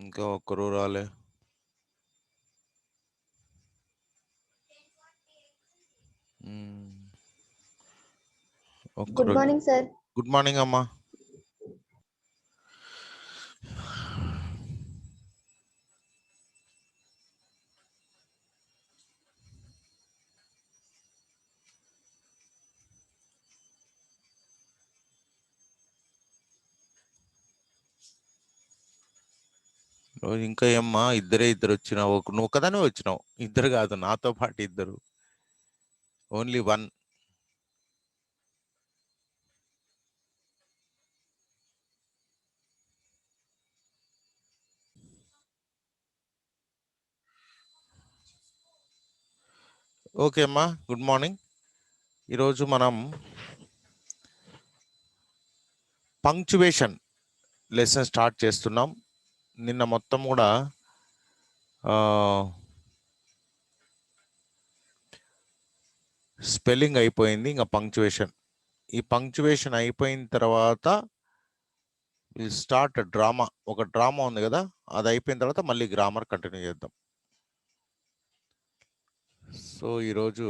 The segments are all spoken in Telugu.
ఇంకా ఒక్కరు రాలే. Good morning sir. Good morning అమ్మా. ఇంకా ఏమ్మా, ఇద్దరు వచ్చినావు. నువ్వు ఒకదానే వచ్చినావు. ఇద్దరు కాదు, నాతో పాటు ఇద్దరు. Only one. ఓకే అమ్మా, గుడ్ మార్నింగ్. ఈరోజు మనం పంక్చువేషన్ లెసన్ స్టార్ట్ చేస్తున్నాం. నిన్న మొత్తం కూడా స్పెల్లింగ్ అయిపోయింది. ఇంకా పంక్చువేషన్. ఈ పంక్చువేషన్ అయిపోయిన తర్వాత విల్ స్టార్ట్ డ్రామా. ఒక డ్రామా ఉంది కదా, అది అయిపోయిన తర్వాత మళ్ళీ గ్రామర్ కంటిన్యూ చేద్దాం. సో ఈరోజు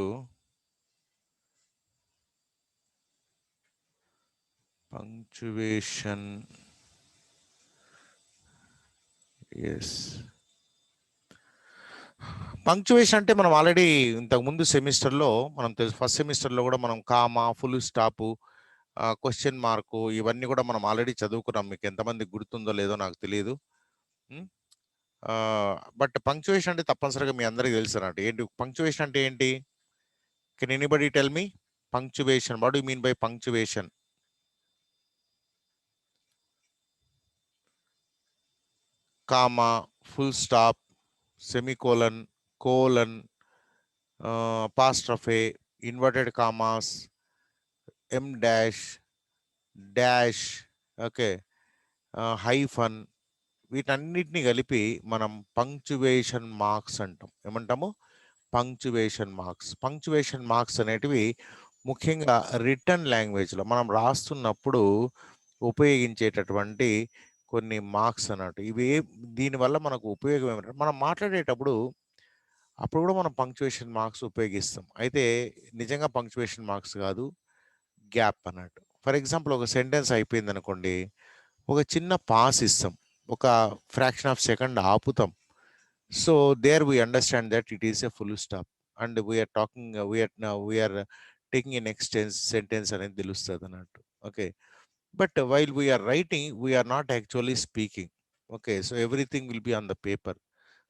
పంక్చువేషన్, ఎస్, పంక్చువేషన్ అంటే మనం ఆల్రెడీ ఇంతకుముందు సెమిస్టర్లో మనం తెలుసు. ఫస్ట్ సెమిస్టర్లో కూడా మనం comma, full stop, question mark ఇవన్నీ కూడా మనం ఆల్రెడీ చదువుకున్నాం. మీకు ఎంతమంది గుర్తుందో లేదో నాకు తెలియదు. బట్ పంక్చువేషన్ అంటే తప్పనిసరిగా మీ అందరికీ తెలుసు అన్నట్టు. ఏంటి పంక్చువేషన్ అంటే ఏంటి? Can anybody tell me punctuation? What you mean by punctuation? Comma, full stop, semicolon, colon, apostrophe, inverted commas, m dash, dash, okay, hyphen, వీటన్నిటిని కలిపి మనం పంక్చువేషన్ మార్క్స్ అంటాం. ఏమంటాము? Punctuation marks. పంక్చువేషన్ మార్క్స్ అనేటివి ముఖ్యంగా రిటర్న్ లాంగ్వేజ్లో మనం రాస్తున్నప్పుడు ఉపయోగించేటటువంటి కొన్ని మార్క్స్ అన్నట్టు. ఇవి దీనివల్ల మనకు ఉపయోగం ఏమంటే, మనం మాట్లాడేటప్పుడు అప్పుడు కూడా మనం పంక్చువేషన్ మార్క్స్ ఉపయోగిస్తాం. అయితే నిజంగా పంక్చువేషన్ మార్క్స్ కాదు, గ్యాప్ అన్నట్టు. ఫర్ ఎగ్జాంపుల్, ఒక సెంటెన్స్ అయిపోయింది అనుకోండి, ఒక చిన్న పాస్ ఇస్తాం, ఒక ఫ్రాక్షన్ ఆఫ్ సెకండ్ ఆపుతాం. So there we understand that it is a full stop and we're talking, we're taking a next sentence అనేది తెలుస్తుంది అన్నట్టు. Okay, but while we're writing we're not actually speaking. Okay, so everything will be on the paper.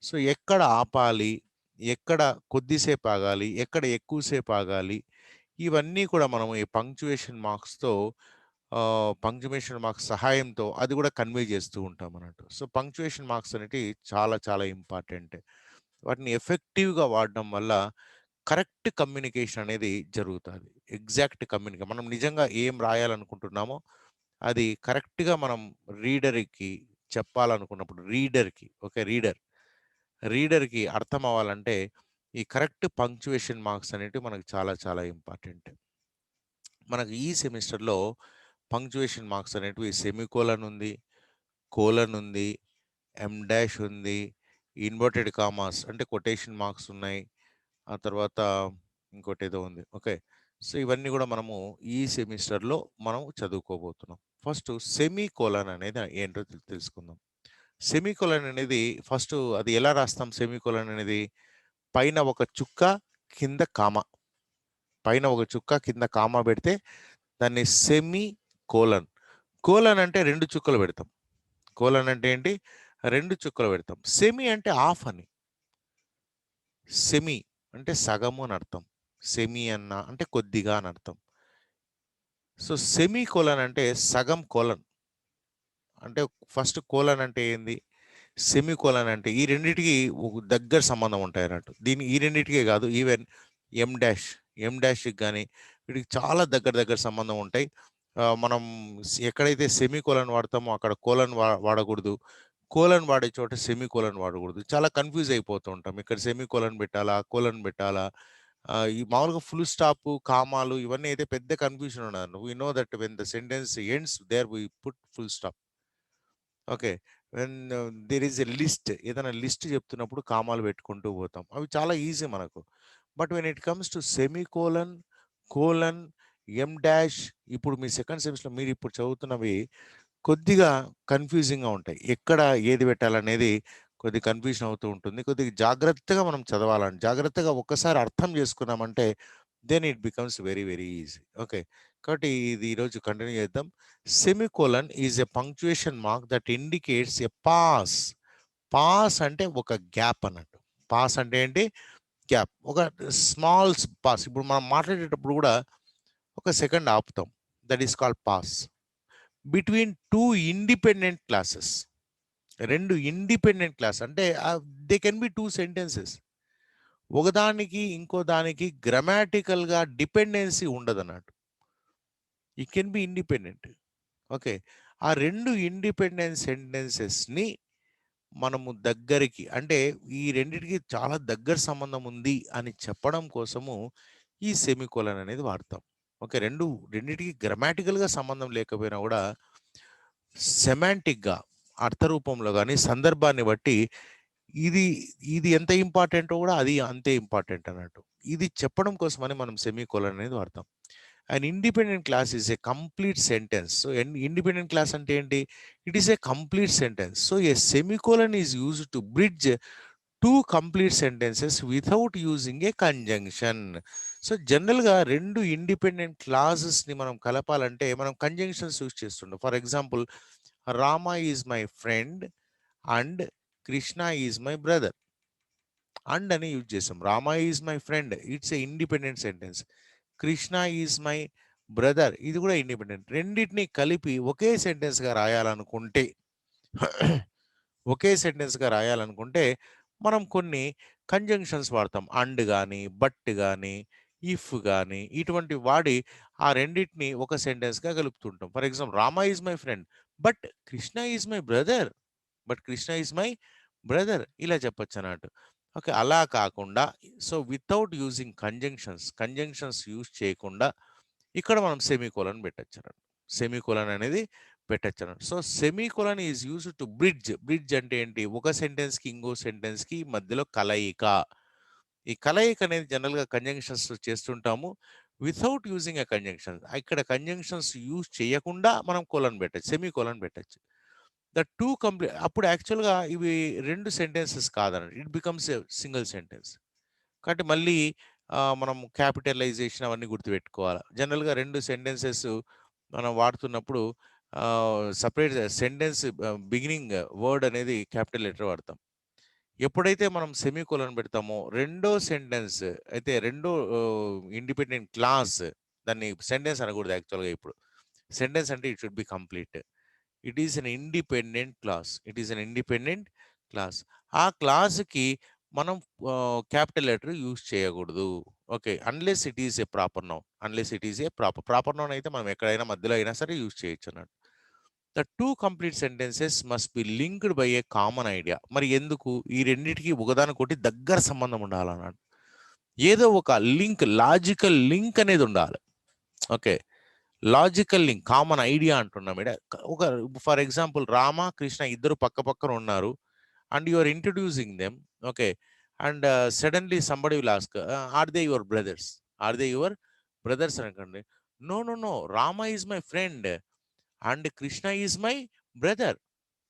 సో ఎక్కడ ఆపాలి, ఎక్కడ కొద్దిసేపు ఆగాలి, ఎక్కడ ఎక్కువసేపు ఆగాలి, ఇవన్నీ కూడా మనం ఈ పంక్చువేషన్ మార్క్స్తో, పంక్చువేషన్ మార్క్స్ సహాయంతో అది కూడా కన్వే చేస్తూ ఉంటాం అన్నట్టు. సో పంక్చువేషన్ మార్క్స్ అనేవి చాలా చాలా ఇంపార్టెంట్. వాటిని ఎఫెక్టివ్గా వాడడం వల్ల కరెక్ట్ కమ్యూనికేషన్ అనేది జరుగుతుంది. ఎగ్జాక్ట్ కమ్యూనికేషన్, మనం నిజంగా ఏం రాయాలనుకుంటున్నామో అది కరెక్ట్గా మనం రీడర్కి చెప్పాలనుకున్నప్పుడు, రీడర్కి అర్థం అవ్వాలంటే ఈ కరెక్ట్ పంక్చువేషన్ మార్క్స్ అనేటివి మనకు చాలా చాలా ఇంపార్టెంట్. మనకు ఈ సెమిస్టర్లో పంక్చువేషన్ మార్క్స్ అనేటివి సెమికోలన్ ఉంది, కోలన్ ఉంది, ఎం డాష్ ఉంది, ఇన్వర్టెడ్ కామాస్ అంటే కొటేషన్ మార్క్స్ ఉన్నాయి, ఆ తర్వాత ఇంకోటి ఏదో ఉంది. ఓకే, సో ఇవన్నీ కూడా మనము ఈ సెమిస్టర్లో మనం చదువుకోబోతున్నాం. ఫస్ట్ సెమీకోలన్ అనేది ఏంటో తెలుసుకుందాం. సెమీకోలన్ అనేది ఫస్ట్ అది ఎలా రాస్తాం? సెమీకోలన్ అనేది పైన ఒక చుక్క, కింద కామ. పైన ఒక చుక్క, కింద కామా పెడితే దాన్ని సెమీ కోలన్. కోలన్ అంటే రెండు చుక్కలు పెడతాం. కోలన్ అంటే ఏంటి? రెండు చుక్కలు పెడతాం. సెమీ అంటే హాఫ్ అని. సెమీ అంటే సగము అని అర్థం. సెమీ అన్న అంటే కొద్దిగా అని అర్థం. సో సెమీ కోలన్ అంటే సగం కోలన్. అంటే ఫస్ట్ కోలన్ అంటే ఏంది, సెమీ కోలన్ అంటే ఈ రెండింటికి దగ్గర సంబంధం ఉంటాయి అన్నట్టు. ఈ రెండింటికే కాదు, ఈవెన్ ఎం డాష్కి కానీ వీటికి చాలా దగ్గర సంబంధం ఉంటాయి. మనం ఎక్కడైతే సెమీ కోలన్ వాడతామో అక్కడ కోలన్ వాడకూడదు, కోలన్ వాడే చోట సెమీ కోలన్ వాడకూడదు. చాలా కన్ఫ్యూజ్ అయిపోతూ ఉంటాం, ఇక్కడ సెమీ కోలన్ పెట్టాలా, కోలన్ పెట్టాలా. ఈ మామూలుగా ఫుల్ స్టాప్, కామాలు ఇవన్నీ అయితే పెద్ద కన్ఫ్యూజన్ ఉండదు. We know that when the sentence ends there we put full stop. Okay. When there is a list, ఏదైనా లిస్ట్ చెప్తున్నప్పుడు కామాలు పెట్టుకుంటూ పోతాం. అవి చాలా ఈజీ మనకు. But when it comes to semicolon, colon, em dash, ఇప్పుడు మీ సెకండ్ సెమిస్టర్‌లో మీరు ఇప్పుడు చదువుతున్నవి కొద్దిగా కన్‌ఫ్యూజింగ్‌గా ఉంటాయి. ఎక్కడ ఏది పెట్టాలనేది కొద్దిగా కన్‌ఫ్యూజన్ అవుతూ ఉంటుంది. కొద్దిగా జాగ్రత్తగా మనం చదవాలండి. జాగ్రత్తగా ఒక్కసారి అర్థం చేసుకున్నామంటే then it becomes very very easy. Okay. కాబట్టి ఇది ఈరోజు కంటిన్యూ చేద్దాం. Semicolon is a punctuation mark that indicates a pause. Pause అంటే ఒక గ్యాప్ అన్నట్టు. పాస్ అంటే ఏంటి? గ్యాప్. ఒక స్మాల్ పాస్. ఇప్పుడు మనం మాట్లాడేటప్పుడు కూడా ఒక సెకండ్ ఆపుతాం. That is called pause. Between 2 independent clauses. 2 independent clause అంటే దే కెన్ బి 2 సెంటెన్సెస్. ఒకదానికి ఇంకో దానికి గ్రామాటికల్‌గా డిపెండెన్సీ ఉండదన్నట్టు. It can be independent. Okay. ఆ 2 ఇండిపెండెంట్ సెంటెన్సెస్‌ని మనము దగ్గరికి అంటే ఈ రెండిటికి చాలా దగ్గర సంబంధం ఉంది అని చెప్పడం కోసము ఈ సెమికోలన్ అనేది వాడతాం. ఓకే. రెండిటికి గ్రామాటికల్‌గా సంబంధం లేకపోయినా కూడా సెమాంటిక్‌గా అర్థరూపంలో గాని, సందర్భాన్ని బట్టి ఇది ఇది ఎంత ఇంపార్టెంటో కూడా అది అంతే ఇంపార్టెంట్ అన్నట్టు. ఇది చెప్పడం కోసమని మనం సెమికోలన్ అనేది వాడతాం. And independent class is a complete sentence. So independent clause అంటే ఏంటి? It is a complete sentence. So A semicolon is used to bridge 2 complete sentences without using a conjunction. So జనరల్‌గా 2 ఇండిపెండెంట్ క్లాజెస్‌ని మనం కలపాలంటే మనం కంజంక్షన్స్ యూజ్ చేస్తుంటాం. For example, Rama is my friend and Krishna is my brother. And అని యూజ్ చేసాం. Rama is my friend, it's a independent sentence. Krishna is my brother, ఇది కూడా ఇండిపెండెంట్. రెండిటిని కలిపి ఒకే సెంటెన్స్‌గా రాయాలనుకుంటే ఒకే సెంటెన్స్‌గా రాయాలనుకుంటే మనం కొన్ని కంజంక్షన్స్ వాడతాం. అండ్ గాని, బట్ గాని, ఇఫ్ గాని ఇటువంటి వాడి ఆ రెండిటిని ఒక సెంటెన్స్‌గా కలుపుతుంటాం. For example, Rama is my friend but Krishna is my brother. Krishna is my brother ఇలా చెప్పొచ్చన్నట్టు. ఓకే. అలా కాకుండా so without using conjunctions use చేయకుండా ఇక్కడ మనం సెమీకోలన్ పెట్టొచ్చన్నట్టు. సెమీకోలన్ అనేది పెట్టొచ్చన్నట్టు. So semicolon is used to bridge. Bridge అంటే ఏంటి? ఒక సెంటెన్స్‌కి ఇంకో సెంటెన్స్‌కి మధ్యలో కలయిక. ఈ కలయిక అనేది జనరల్‌గా కంజంక్షన్స్ చేస్తుంటాము. Without using a conjunction. ఇక్కడ కంజంక్షన్స్ యూజ్ చేయకుండా మనం కోలన్ పెట్టొచ్చు. సెమీకోలన్ పెట్టొచ్చు. ద 2 అప్పుడు యాక్చువల్‌గా ఇవి 2 సెంటెన్సెస్ కాదన్నట్టు. It becomes a single sentence. కాబట్టి మళ్ళీ మనం క్యాపిటలైజేషన్ అవన్నీ గుర్తుపెట్టుకోవాలి. జనరల్‌గా 2 సెంటెన్సెస్ మనం వాడుతున్నప్పుడు సెపరేట్ సెంటెన్స్ బిగినింగ్ వర్డ్ అనేది క్యాపిటల్ లెటర్ వాడతాం. ఎప్పుడైతే మనం సెమీకోలన్ పెడతామో రెండో సెంటెన్స్ అయితే రెండో ఇండిపెండెంట్ క్లాస్, దాన్ని సెంటెన్స్ అనకూడదు యాక్చువల్‌గా ఇప్పుడు. సెంటెన్స్ అంటే it should be complete. It is an independent clause. It is an independent clause. ఆ క్లాస్‌కి మనం క్యాపిటల్ లెటర్ యూజ్ చేయకూడదు. Okay. Unless it is a proper noun. Proper noun అయితే మనం ఎక్కడైనా మధ్యలో అయినా సరే యూజ్ చేయొచ్చన్నట్టు. The 2 complete sentences must be linked by a common idea. మరి ఎందుకు? ఈ రెండిటికి ఒకదానికొకటి దగ్గర సంబంధం ఉండాలన్నాడు. ఏదో ఒక లింక్, లాజికల్ లింక్ అనేది ఉండాలి. Okay. Logical link, common idea అంటున్నాం ఈడ. ఒక ఫర్ ఎగ్జాంపుల్, రామ, కృష్ణ ఇద్దరు పక్కపక్కన ఉన్నారు. And you are introducing them. Okay. And suddenly somebody will ask, are they your brothers? Are they your brothers అనకండి. No, no, no. Rama is my friend and Krishna is my brother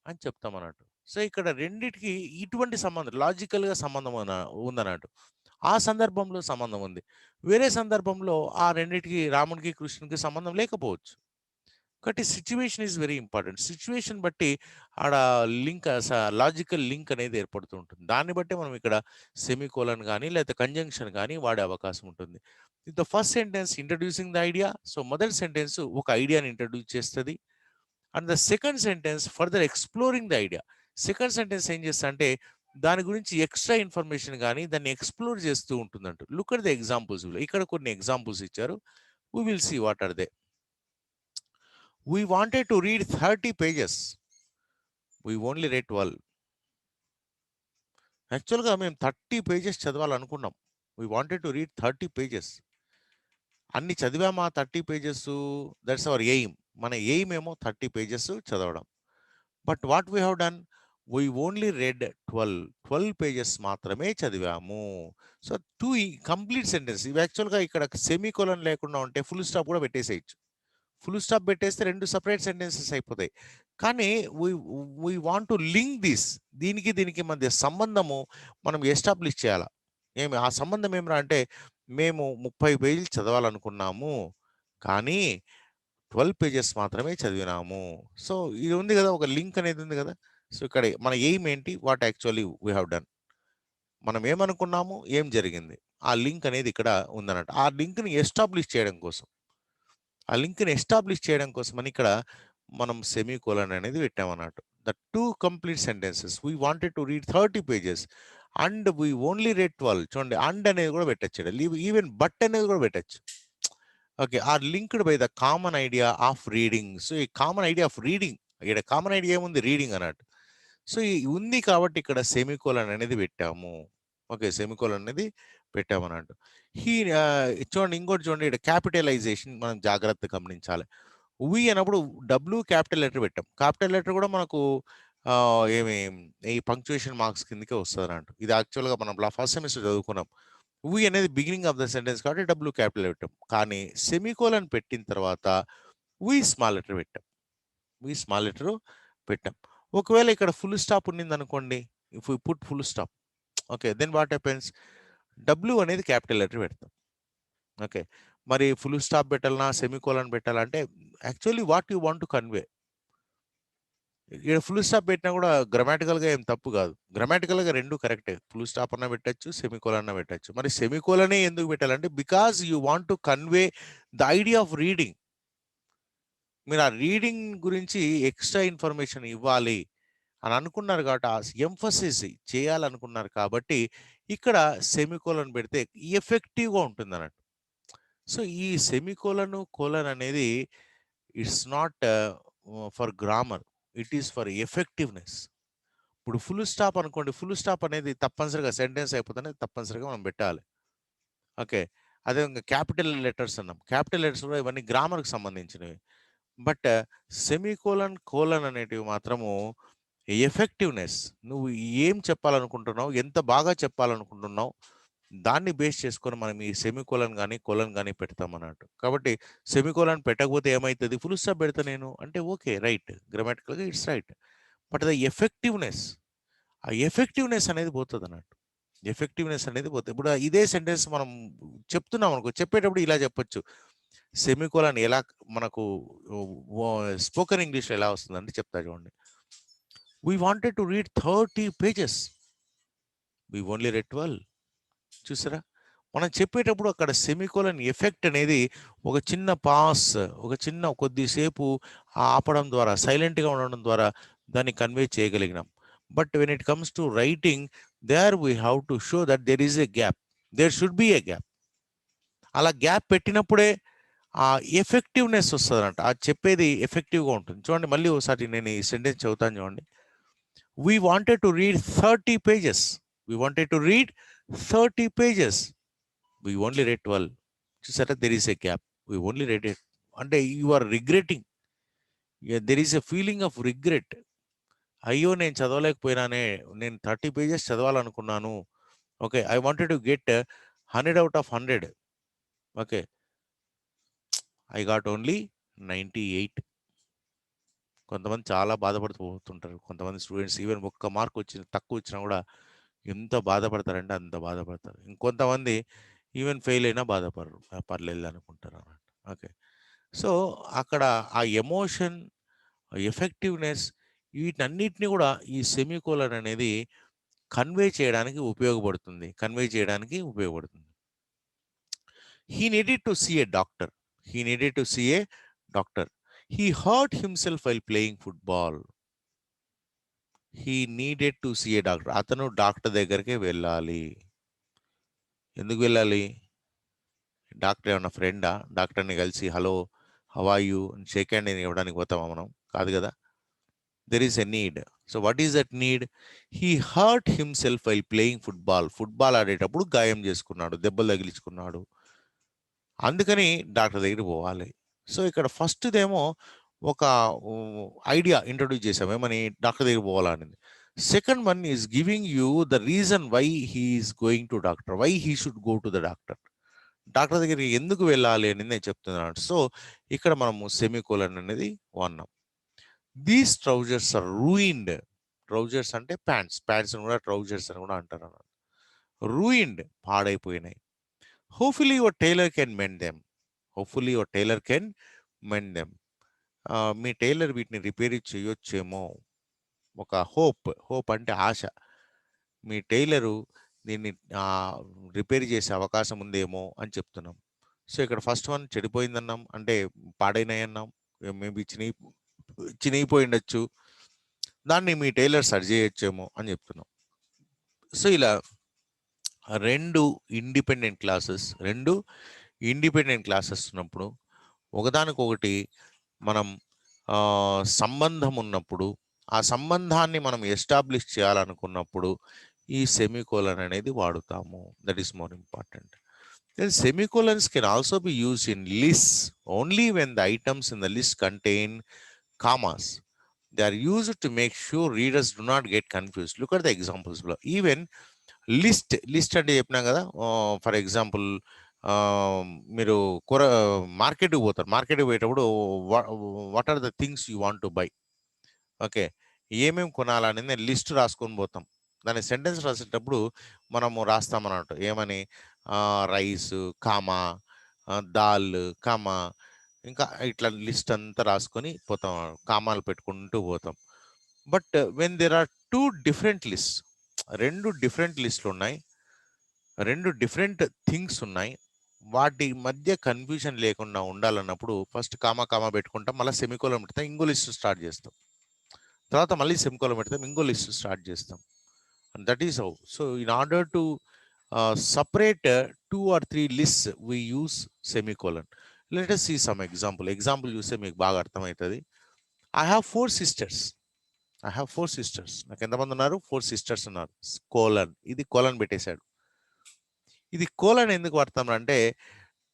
అని చెప్తామన్నట్టు. సో, ఇక్కడ రెండిటికి ఇటువంటి సంబంధం, లాజికల్‌గా సంబంధం ఉందన్నట్టు. ఆ సందర్భంలో సంబంధం ఉంది. వేరే సందర్భంలో ఆ రెండిటికి, రాముడికి, కృష్ణుడికి సంబంధం లేకపోవచ్చు. కాబట్టి situation is very important. Situation బట్టి ఆడ లింక్ లాజికల్ లింక్ అనేది ఏర్పడుతూ ఉంటుంది. దాన్ని బట్టే మనం ఇక్కడ సెమికోలన్ గాని, లేకపోతే కంజంక్షన్ గాని వాడే అవకాశం ఉంటుంది. The first sentence introducing the idea. So, మొదటి సెంటెన్స్ ఒక ఐడియాని ఇంట్రొడ్యూస్ చేస్తది. And the second sentence further exploring the idea. Second sentence ఏం చేస్తదంటే దాని గురించి ఎక్స్‌ట్రా ఇన్ఫర్మేషన్ గాని, దాన్ని ఎక్స్‌ప్లోర్ చేస్తూ ఉంటుందంట. Look at the examples. ఇక్కడ కొన్ని ఎగ్జాంపుల్స్ ఇచ్చారు. We will see what are they. We wanted to read 30 pages. We only read 12. యాక్చువల్‌గా మేము 30 పేజెస్ చదవాలనుకున్నాం. We wanted to read 30 pages. అన్ని చదివామా 30 పేజెస్? That's our aim. మన ఎయిమ్ ఏమో 30 పేజెస్ చదవడం. But what we have done, we only read 12 pages మాత్రమే చదివాము. So 2 complete sentence. ఇవి యాక్చువల్‌గా ఇక్కడ సెమీకోలన్ లేకుండా ఉంటే ఫుల్ స్టాప్ కూడా పెట్టేసేయొచ్చు. ఫుల్ స్టాప్ పెట్టేస్తే 2 సెపరేట్ సెంటెన్సెస్ అయిపోతాయి. కానీ we we want to link this. దీనికి మధ్య సంబంధము మనం ఎస్టాబ్లిష్ చేయాల. ఆ సంబంధం ఏమిరా అంటే, మేము 30 పేజీలు చదవాలనుకున్నాము. కానీ 12 పేజెస్ మాత్రమే చదివినాము. సో ఇది ఉంది గదా! ఒక లింక్ అనేది ఉంది గదా! సో ఇక్కడ మన ఎయిమ్ ఏంటి? What actually we have done. మనం ఏమనుకున్నాము? ఏం జరిగింది? ఆ లింక్ అనేది ఇక్కడ ఉందన్నట్టు. ఆ లింక్‌ని ఎస్టాబ్లిష్ చేయడం కోసం. ఆ లింక్‌ని ఎస్టాబ్లిష్ చేయడం కోసమని ఇక్కడ మనం సెమీకోలన్ అనేది పెట్టామన్నట్టు. The 2 complete sentences. We wanted to read 30 pages and we only read 12. చూడండి, అండ్ అనేది కూడా పెట్టొచ్చు ఈడ. ఈవెన్ బట్ అనేది కూడా పెట్టొచ్చు. Okay. Are linked by the common idea of reading. So ఈ కామన్ ఐడియా ఆఫ్ రీడింగ్, ఈడ కామన్ ఐడియా ఏముంది? రీడింగ్ అన్నట్టు. సో ఈ ఉంది కాబట్టి ఇక్కడ సెమీకోలన్ అనేది పెట్టాము. ఓకే. సెమీకోలన్ అనేది పెట్టామన్నట్టు. హీ చూడండి, ఇంకోటి చూడండి, ఇక్కడ క్యాపిటలైజేషన్ మనం జాగ్రత్తగా గమనించాలి. వి అన్నప్పుడు డబ్ల్యూ క్యాపిటల్ లెటర్ పెట్టాం. క్యాపిటల్ లెటర్ కూడా మనకు ఏమి ఈ పంక్చుయేషన్ మార్క్స్ కిందకే వస్తదన్నట్టు. ఇది యాక్చువల్‌గా మనం ఫస్ట్ సెమిస్టర్ చదువుకున్నాం. వి అనేది బిగినింగ్ ఆఫ్ ద సెంటెన్స్ కాబట్టి డబ్ల్యూ క్యాపిటల్ పెట్టాం. కానీ సెమీకోలన్ పెట్టిన తర్వాత వి స్మాల్ లెటర్ పెట్టాం. వి స్మాల్ లెటర్ పెట్టాం. ఒకవేళ ఇక్కడ ఫుల్ స్టాప్ ఉండిందనుకోండి, if we put full stop, okay, then what happens? W అనేది క్యాపిటల్ లెటర్ పెడతాం. ఓకే. మరి ఫుల్ స్టాప్ పెట్టాలనా? సెమీకోలన్ పెట్టాలంటే actually what you want to convey. ఈడ ఫుల్ స్టాప్ పెట్టినా కూడా గ్రామాటికల్‌గా ఏం తప్పు కాదు. గ్రామాటికల్‌గా 2 కరెక్టే. ఫుల్ స్టాప్ అన్నా పెట్టొచ్చు, సెమీకోలన్ అన్నా పెట్టొచ్చు. మరి సెమీకోలనే ఎందుకు పెట్టాలంటే because you want to convey the idea of reading. మీరు ఆ రీడింగ్ గురించి ఎక్స్‌ట్రా ఇన్ఫర్మేషన్ ఇవ్వాలి అని అనుకున్నారు కాబట్టి, ఆ ఎంఫసిస్ చేయాలనుకున్నారు కాబట్టి ఇక్కడ సెమీకోలన్ పెడితే ఎఫెక్టివ్‌గా ఉంటుందన్నట్టు. సో ఈ సెమీకోలన్, కోలన్ అనేది it's not for grammar. It is for effectiveness. ఇప్పుడు ఫుల్ స్టాప్ అనుకోండి. ఫుల్ స్టాప్ అనేది తప్పనిసరిగా సెంటెన్స్ అయిపోతేనే తప్పనిసరిగా మనం పెట్టాలి. ఓకే. అదే విధంగా క్యాపిటల్ లెటర్స్ అన్నాం. క్యాపిటల్ లెటర్స్ కూడా ఇవన్నీ గ్రామర్‌కి సంబంధించినవి. బట్ సెమీకోలన్, కోలన్ అనేటివి మాత్రము ఎఫెక్టివ్‌నెస్. నువ్వు ఏం చెప్పాలనుకుంటున్నావు? ఎంత బాగా చెప్పాలనుకుంటున్నావు? దాన్ని బేస్ చేసుకొని మనం ఈ సెమీకోలన్ గాని, కోలన్ గాని పెడతామన్నట్టు. కాబట్టి సెమీకోలన్ పెట్టకపోతే ఏమైతది? ఫుల్ స్టాప్ పెడతా నేను అంటే ఓకే. రైట్. గ్రామాటికల్‌గా it's right. But the effectiveness, ఆ ఎఫెక్టివ్‌నెస్ అనేది పోతదన్నట్టు. ఎఫెక్టివ్‌నెస్ అనేది పోతది. ఇప్పుడు ఇదే సెంటెన్స్ మనం చెప్తున్నాం అనుకో, చెప్పేటప్పుడు ఇలా చెప్పొచ్చు. సెమీకోలన్ ఎలా మనకు వ స్పోకెన్ ఇంగ్లీష్‌లో ఎలా వస్తుందంటే చెప్తా చూడండి. We wanted to read 30 pages. We only read 12. చూసారా? మనం చెప్పేటప్పుడు అక్కడ సెమీకోలన్ ఎఫెక్ట్ అనేది ఒక చిన్న పాస్, ఒక చిన్న కొద్దిసేపు ఆపడం ద్వారా, సైలెంట్‌గా ఉండడం ద్వారా దాన్ని కన్వే చేయగలిగినాం. But when it comes to writing, there we have to show that there is a gap. There should be a gap. అలా గ్యాప్ పెట్టినప్పుడే ఆ ఎఫెక్టివ్‌నెస్ వస్తదన్నట్టు. అది చెప్పేది ఎఫెక్టివ్‌గా ఉంటుంది. చూడండి, మళ్ళీ ఒకసారి నేను ఈ సెంటెన్స్ చదువుతాను చూడండి. We wanted to read 30 pages. We wanted to read 30 pages. We only read 12. చూసారా? There is a gap. We only read it. అంటే you are regretting. There is a feeling of regret. అయ్యో! నేను చదవలేకపోయినానే. నేను 30 పేజెస్ చదవాలనుకున్నాను. Okay. I wanted to get 100 out of 100. Okay. I got only 98. కొంతమంది చాలా బాధపడుతూ పోతుంటారు. కొంతమంది స్టూడెంట్స్ ఈవెన్ ఒక్క మార్క్ తక్కువ వచ్చినా కూడా ఎంత బాధపడతారంటే అంత బాధపడతారు. ఇంకొంతమంది ఈవెన్ ఫెయిల్ అయినా బాధపడరు. పర్లేదులే అనుకుంటారన్నమాట. ఓకే. సో అక్కడ ఆ ఎమోషన్, ఎఫెక్టివ్‌నెస్, వీటన్నిటిని కూడా ఈ సెమీకోలన్ అనేది కన్వే చేయడానికి ఉపయోగపడుతుంది. కన్వే చేయడానికి ఉపయోగపడుతుంది. He needed to see a doctor. He needed to see a doctor. He hurt himself while playing football. He needed to see a doctor. అతను డాక్టర్ దగ్గరికే వెళ్ళాలి. ఎందుకు వెళ్ళాలి? డాక్టర్ ఏమన్నా ఫ్రెండా? డాక్టర్‌ని కలిసి హలో, హౌ ఆర్ యూ అని షేక్ హ్యాండ్ ఇవ్వడానికి పోతామా మనం? కాదు గదా! There is a need. So what is that need? He hurt himself while playing football. Football ఆడేటప్పుడు గాయం చేసుకున్నాడు. దెబ్బలు తగిలించుకున్నాడు. అందుకని డాక్టర్ దగ్గరికి పోవాలి. సో ఇక్కడ ఫస్ట్‌దేమో ఒక ఐడియా ఇంట్రొడ్యూస్ చేసాం, ఏమని డాక్టర్ దగ్గర పోవాలనేది. Second one is giving you the reason why he is going to doctor, why he should go to the doctor. Doctor దగ్గరికి ఎందుకు వెళ్ళాలి అనేది నేను చెప్తున్నాను. సో ఇక్కడ మనము సెమీకోలన్ అనేది వాడినాం. These trousers are ruined. Trousers అంటే ప్యాంట్స్, ప్యాంట్స్ కూడా ట్రౌజర్స్ అని కూడా అంటారు అన్నమాట. రూయిన్డ్, పాడైపోయినాయి. Hopefully your tailor can mend them. Hopefully your tailor can mend them. మీ టైలర్ వీటిని రిపేర్ చేయొచ్చేమో. ఒక హోప్, హోప్ అంటే ఆశ. మీ టైలరు దీన్ని రిపేర్ చేసే అవకాశం ఉందేమో అని చెప్తున్నాం. సో ఇక్కడ ఫస్ట్ వన్ చెడిపోయిందన్నాం, అంటే పాడైనాయి అన్నాం, మేబీ చినిగిపోయి ఉండొచ్చు, దాన్ని మీ టైలర్ సరి చేయొచ్చేమో అని చెప్తున్నాం. సో ఇలా రెండు ఇండిపెండెంట్ క్లాసెస్ ఉన్నప్పుడు ఒకదానికొకటి మనం సంబంధం ఉన్నప్పుడు, ఆ సంబంధాన్ని మనం ఎస్టాబ్లిష్ చేయాలనుకున్నప్పుడు ఈ సెమీకోలన్ అనేది వాడుతాము. That is more important. Then semicolons can also be used in lists only when the items in the list contain commas. They are used to make sure readers do not get confused. Look at the examples below. Even list అంటే చెప్పినాం కదా. ఫర్ ఎగ్జాంపుల్, మీరు మార్కెట్కి పోతారు. మార్కెట్కి పోయేటప్పుడు what are the things you want to buy, okay, ఏమేమి కొనాలనేది నేను లిస్ట్ రాసుకొని పోతాం. దాని సెంటెన్స్ రాసేటప్పుడు మనము రాస్తామన్నట్టు, ఏమని, రైస్ కామా, దాల్ కామా, ఇంకా ఇట్లా లిస్ట్ అంతా రాసుకొని పోతాం, కామాలు పెట్టుకుంటూ పోతాం. But when there are two different list, రెండు డిఫరెంట్ లిస్టులు ఉన్నాయి, రెండు డిఫరెంట్ థింగ్స్ ఉన్నాయి, వాటి మధ్య కన్ఫ్యూజన్ లేకుండా ఉండాలన్నప్పుడు ఫస్ట్ కామా కామా పెట్టుకుంటాం, మళ్ళీ సెమికోలం పెడతాం, ఇంకో లిస్ట్ స్టార్ట్ చేస్తాం, తర్వాత మళ్ళీ సెమికోలం పెడతాం, ఇంకో లిస్ట్ స్టార్ట్ చేస్తాం. And that is how. So in order to separate 2 or 3 lists we use semicolon. Let us see some example చూస్తే మీకు బాగా అర్థమవుతుంది. I have 4 sisters. నాకు ఎంతమంది ఉన్నారు? 4 sisters ఉన్నారు. కోలన్, ఇది కోలన్ పెట్టేశాడు. ఇది కోలన్ ఎందుకు వాడతాం అంటే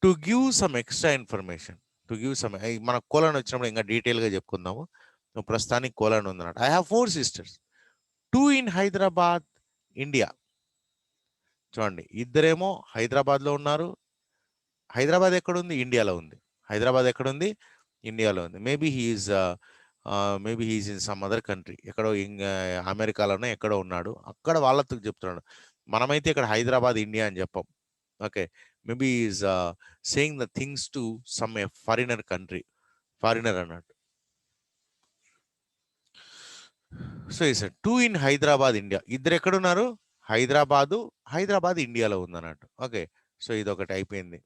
to give some extra information, to give some, మన కోలన్ వచ్చినప్పుడు ఇంకా డీటెయిల్గా చెప్పుకుందాము. ప్రస్తుతానికి కోలన్ ఉందన్నమాట. I have 4 sisters, 2 in Hyderabad, India. చూడండి, ఇద్దరేమో హైదరాబాద్లో ఉన్నారు. హైదరాబాద్ ఎక్కడుంది? ఇండియాలో ఉంది. హైదరాబాద్ ఎక్కడుంది? ఇండియాలో ఉంది. Maybe he is in some other country, ఎక్కడో అమెరికాలోనే ఎక్కడో ఉన్నాడు, అక్కడ వాళ్ళతో చెప్తున్నాడు. మనమైతే ఇక్కడ హైదరాబాద్, ఇండియా అని చెప్పాం. Okay, maybe is saying the things to some foreigner country, foreigner అన్నట్టు. సో ఈ సార్ 2 in హైదరాబాద్, ఇండియా. ఇద్దరు ఎక్కడున్నారు? హైదరాబాద్ ఇండియాలో ఉందన్నట్టు. ఓకే, సో ఇది ఒకటి అయిపోయింది.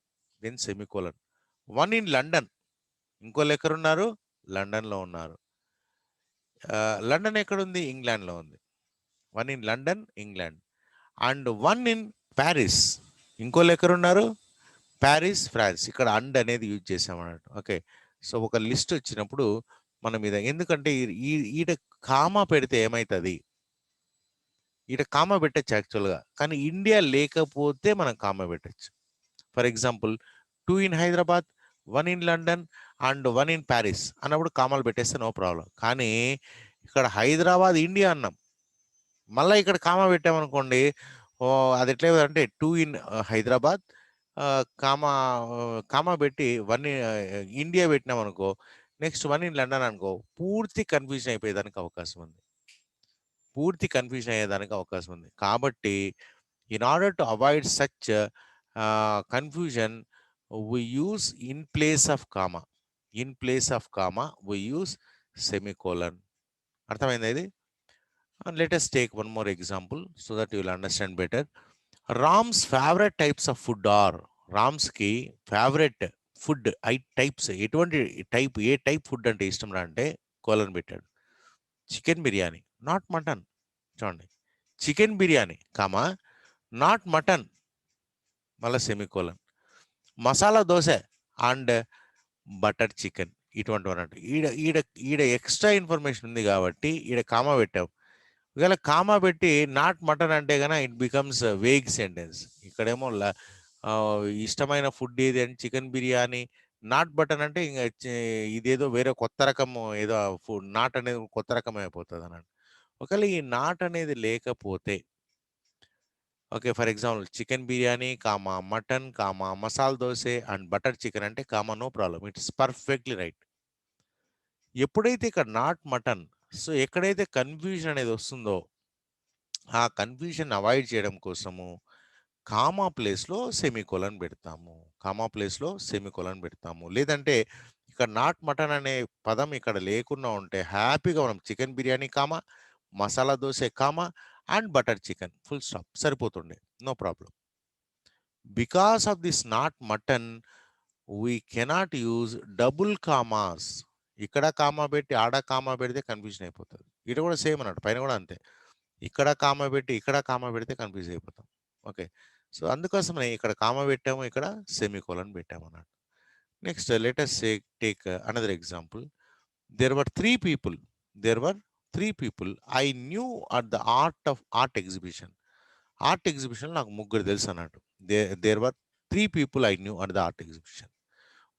Then semicolon. 1 in లండన్, ఇంకోళ్ళు ఎక్కడున్నారు? లండన్లో ఉన్నారు. లండన్ ఎక్కడుంది? ఇంగ్లాండ్లో ఉంది. 1 in London, England. And 1 in Paris, ఇంకోళ్ళు ఎక్కడున్నారు? Paris, France. ఇక్కడ అండ్ అనేది యూజ్ చేసామన్నట్టు. ఓకే, సో ఒక లిస్ట్ వచ్చినప్పుడు మన మీద, ఎందుకంటే ఈట కామా పెడితే ఏమవుతుంది, ఈట కామా పెట్టచ్చు యాక్చువల్గా, కానీ ఇండియా లేకపోతే మనం కామా పెట్టచ్చు. For example 2 in Hyderabad, 1 in London and 1 in Paris అన్నప్పుడు కామాలు పెట్టేస్తే నో ప్రాబ్లం. కానీ ఇక్కడ హైదరాబాద్, ఇండియా అన్నాం, మళ్ళీ ఇక్కడ కామా పెట్టామనుకోండి, అది ఎట్లా అంటే 2 in హైదరాబాద్ కామా పెట్టి 1 in ఇండియా పెట్టినామనుకో, నెక్స్ట్ 1 in లండన్ అనుకో, పూర్తి కన్ఫ్యూజన్ అయిపోయేదానికి అవకాశం ఉంది. కాబట్టి in order to avoid such confusion we use in place of comma we use semicolon. అర్థమైందా ఇది? Let us take one more example so that you will understand better. Ram's favorite types of food are, Ram's కి ఫేవరెట్ ఫుడ్ టైప్స్, ఎటువంటి టైప్, ఏ టైప్ ఫుడ్ అంటే ఇష్టం రా అంటే కోలన్ పెట్టాడు. Chicken biryani, not mutton. చూడండి, chicken biryani comma not mutton, మళ్ళీ semicolon. Masala dosa and butter chicken, ఇటువంటి అన్నట్టు. ఈడ ఎక్స్ట్రా ఇన్ఫర్మేషన్ ఉంది కాబట్టి ఈడ కామా పెట్టాం. ఒకవేళ కామా పెట్టి నాట్ మటన్ అంటే కనుక ఇట్ బికమ్స్ వేగ్ సెంటెన్స్. ఇక్కడేమో ఇష్టమైన ఫుడ్ ఏది అని చికెన్ బిర్యానీ నాట్ బటన్ అంటే ఇంక ఇదేదో వేరే కొత్త రకము ఏదో నాట్ అనేది కొత్త రకం అయిపోతుంది అన్నట్టు. ఒకవేళ ఈ నాట్ అనేది లేకపోతే okay, for example chicken biryani comma mutton comma masala dosa and butter chicken అంటే comma no problem, it's perfectly right. ఎప్పుడైతే ఇక్కడ నాట్ మటన్, సో ఎక్కడైతే కన్ఫ్యూజన్ అనేది వస్తుందో ఆ కన్ఫ్యూజన్ అవాయిడ్ చేయడం కోసము కామా ప్లేస్లో సెమీకోలన్ పెడతాము. కామా ప్లేస్లో సెమీకోలన్ పెడతాము. లేదంటే ఇక్కడ నాట్ మటన్ అనే పదం ఇక్కడ లేకుండా ఉంటే హ్యాపీగా మనం chicken biryani comma masala dosa comma and butter chicken full stop సరిపోతుండే, no problem. Because of this not mutton we cannot use double commas. ఇక్కడ కామా పెట్టి ఆడ కామా పెడితే కన్ఫ్యూజన్ అయిపోతుంది. ఇటు కూడా సేమ్ అన్నట్టు, పైన కూడా అంతే. ఇక్కడ కామా పెట్టి ఇక్కడ కామా పెడితే కన్ఫ్యూజ్ అయిపోతాం. ఓకే, సో అందుకోసమే ఇక్కడ కామా పెట్టాము, ఇక్కడ సెమీకోలన్ పెట్టాము అన్నట్టు. Next let us take another example. There were three people. There were three people I knew at the art exhibition. Art exhibition నాకు ముగ్గురు తెలుసు అన్నట్టు. There were 3 people I knew at the art exhibition.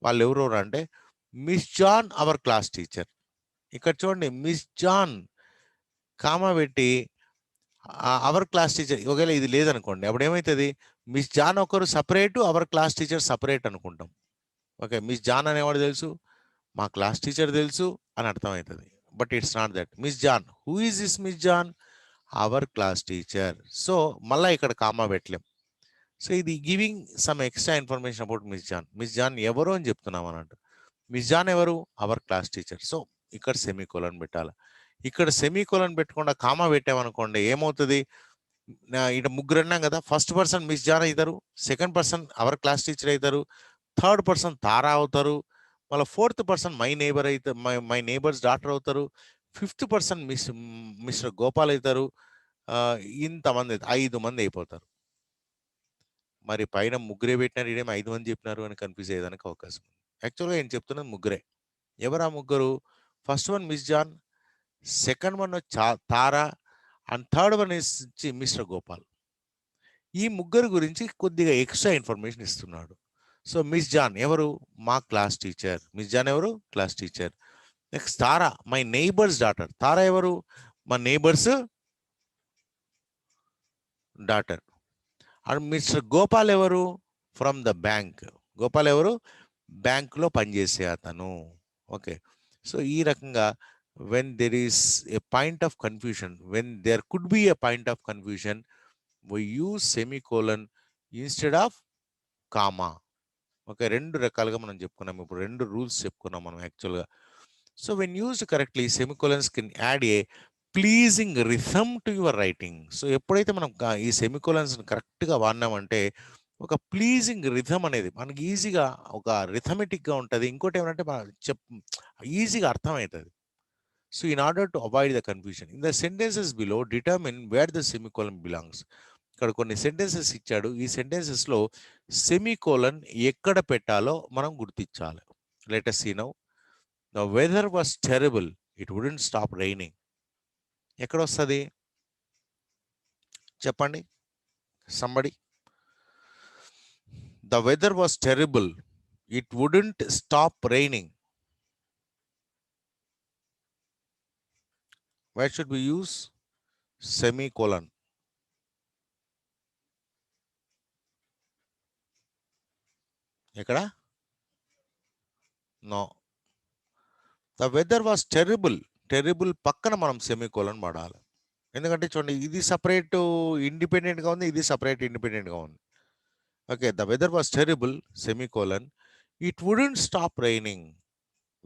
వాళ్ళు ఎవరెవరు అంటే Miss John our class teacher. ఇక్కడ చూడండి, మిస్ జాన్ కామా పెట్టి అవర్ క్లాస్ టీచర్. ఒకవేళ ఇది లేదనుకోండి, అప్పుడు ఏమవుతుంది, మిస్ జాన్ ఒకరు separate, our class teacher separate అనుకుంటాం. ఓకే, మిస్ జాన్ అనేవాడు తెలుసు, మా క్లాస్ టీచర్ తెలుసు అని అర్థమవుతుంది. But it's not that. Miss John, who is this Miss John? Our class teacher. So మళ్ళీ ఇక్కడ కామా పెట్టలేం. సో ఇది giving some extra information about Miss John. Miss John ఎవరు అని చెప్తున్నాం అన్నట్టు. మిస్ జాన్ ఎవరు? Our class teacher. సో ఇక్కడ సెమీకోలన్ పెట్టాలి. ఇక్కడ సెమీకోలన్ పెట్టకుండా కామా పెట్టామనుకోండి ఏమవుతుంది, ఇక్కడ ముగ్గురు అన్నాం కదా, ఫస్ట్ పర్సన్ మిస్ జాన్ అవుతారు, second person our class teacher అవుతారు, థర్డ్ పర్సన్ తారా అవుతారు, మళ్ళీ ఫోర్త్ పర్సన్ మై నేబర్ అయితే మై నేబర్స్ డాటర్ అవుతారు, ఫిఫ్త్ పర్సన్ మిస్టర్ గోపాల్ అవుతారు. ఇంతమంది 5 మంది అయిపోతారు. మరి పైన ముగ్గురే పెట్టినారు, ఇదేమో 5 మంది చెప్పినారు అని కన్ఫ్యూజ్ అయ్యేదానికి అవకాశం ఉంది. యాక్చువల్గా నేను చెప్తున్నది ముగ్గురే. ఎవరు ఆ ముగ్గురు? First one miss John, second one Tara and third one is mister Gopal. ఈ ముగ్గురు గురించి కొద్దిగా ఎక్స్ట్రా ఇన్ఫర్మేషన్ ఇస్తున్నాడు. సో మిస్ జాన్ ఎవరు? మా క్లాస్ టీచర్. మిస్ జాన్ ఎవరు? Class teacher. Next Tara, my neighbour's daughter. Tara ఎవరు? మా neighbour's daughter. And mister Gopal ఎవరు? From the bank. గోపాల్ ఎవరు? బ్యాంక్లో పనిచేసే అతను. ఓకే, సో ఈ రకంగా when there is a point of confusion, when there could be a point of confusion, we use semicolon instead of comma. Okay, 2 రకాలుగా మనం చెప్పుకున్నాం. ఇప్పుడు 2 రూల్స్ చెప్పుకున్నాం మనం యాక్చువల్గా. So when used correctly semicolons can add a pleasing rhythm to your writing. So ఎప్పుడైతే మనం ఈ సెమికోలన్స్ కరెక్ట్గా వాడినామంటే ఒక ప్లీజింగ్ రిథమ్ అనేది మనకి ఈజీగా ఒక రిథమెటిక్గా ఉంటుంది. ఇంకోటి ఏమంటే ఈజీగా అర్థమవుతుంది. So in order to avoid the confusion in the sentences below determine wear the semicolon belongs. ఇక్కడ కొన్ని సెంటెన్సెస్ ఇచ్చాడు. ఈ సెంటెన్సెస్లో సెమీకోలన్ ఎక్కడ పెట్టాలో మనం గుర్తించాలి. Let us see now. The weather was terrible. It wouldn't stop raining. ఎక్కడ వస్తుంది చెప్పండి somebody. The weather was terrible. It wouldn't stop raining. Where should we use semicolon? ఎక్కడ? No. The weather was terrible. Terrible పక్కన మనం సెమీకోలన్ వాడాలి. ఎందుకంటే చూడండి, ఇది సపరేట్ ఇండిపెండెంట్గా ఉంది, ఇది సపరేట్ ఇండిపెండెంట్గా ఉంది. Okay, the weather was terrible semicolon. It wouldn't stop raining.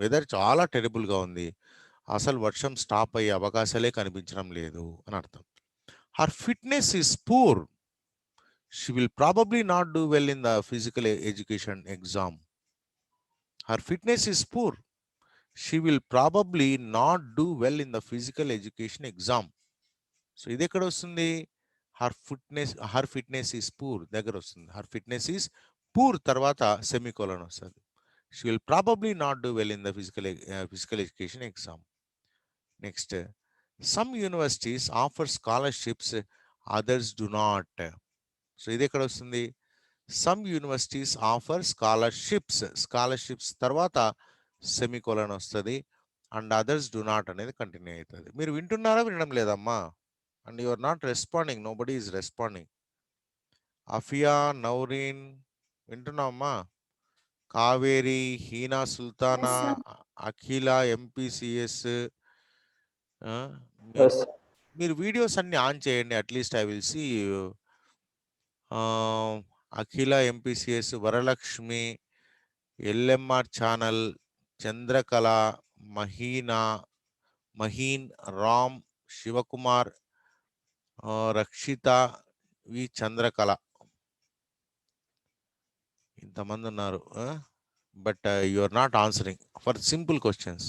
Weather చాలా టెరిబుల్గా ఉంది, అసలు వర్షం స్టాప్ అయ్యే అవకాశాలే కనిపించడం లేదు అని అర్థం. Her fitness is poor. She will probably not do well in the physical education exam. Her fitness is poor. She will probably not do well in the physical education exam. So ఇది ఎక్కడ వస్తుంది? హర్ ఫిట్నెస్ ఈస్ పూర్ దగ్గర వస్తుంది. హర్ ఫిట్నెస్ ఈస్ పూర్ తర్వాత సెమీకోలన్ వస్తుంది. She will probably not do well in the physical education exam. Next, some universities offer scholarships, others do not. So ఇది ఎక్కడ వస్తుంది? సమ్ యూనివర్సిటీస్ ఆఫర్ స్కాలర్షిప్స్ తర్వాత సెమికోలన్ వస్తుంది, అండ్ అదర్స్ డు నాట్ అనేది కంటిన్యూ అవుతుంది. మీరు వింటున్నారా, వినడం లేదమ్మా? And you are not responding, nobody is responding. Afiya, Naureen వింటున్నావమ్మా? Kaveri, Heena Sultana, Yes, sir. Akhila, MPCS. Yes. మీరు వీడియోస్ అన్ని ఆన్ చేయండి, at least I will see. Akhila, MPCS, Varalakshmi, LMR channel, Chandrakala, Maheen, Ram, Shivakumar, Rakshitha, Chandrakala, ఇంతమంది ఉన్నారు. But you are not answering for simple questions.